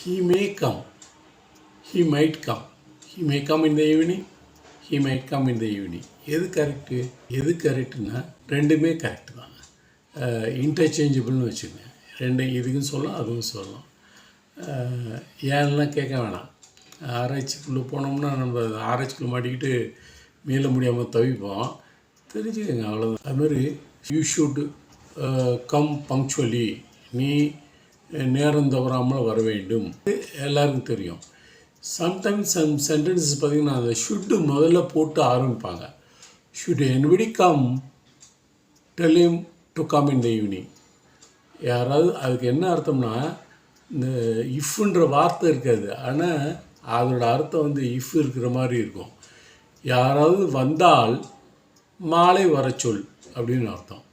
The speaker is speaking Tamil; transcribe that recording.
He may come. He might come. He may come in the evening. He might come in the evening. எது கரெக்டு? எது கரெக்டுன்னா ரெண்டுமே கரெக்டு தான். இன்டர்சேஞ்சபிள்னு வச்சுக்கோங்க. ரெண்டு இதுக்கும் சொல்லலாம், அதுவும் சொல்லலாம். ஏன்லாம் கேட்க வேணாம். ஆராய்ச்சிக்குள்ளே போனோம்னா நம்ம ஆராய்ச்சிக்குள்ளே மாட்டிக்கிட்டு மீள முடியாமல் தவிப்போம். தெரிஞ்சுக்கோங்க, அவ்வளோதான். அதுமாதிரி யூ ஷுட் கம் பங்க்சுவலி, நீ நேரம் தவறாமல் வர வேண்டும், எல்லாருக்கும் தெரியும். சம்டைம்ஸ் சம் சென்டென்சஸ் பார்த்திங்கன்னா அந்த ஷுட்டு முதல்ல போட்டு ஆரம்பிப்பாங்க. Should anybody come, tell him to come in the evening. யாராவது அதுக்கு என்ன அர்த்தம்னா, இந்த இஃப்ன்ற வார்த்தை இருக்காது, ஆனால் அதோட அர்த்தம் வந்து இஃப் இருக்கிற மாதிரி இருக்கும். யாராவது வந்தால் மாலை வர சொல் அப்படின்னு அர்த்தம்.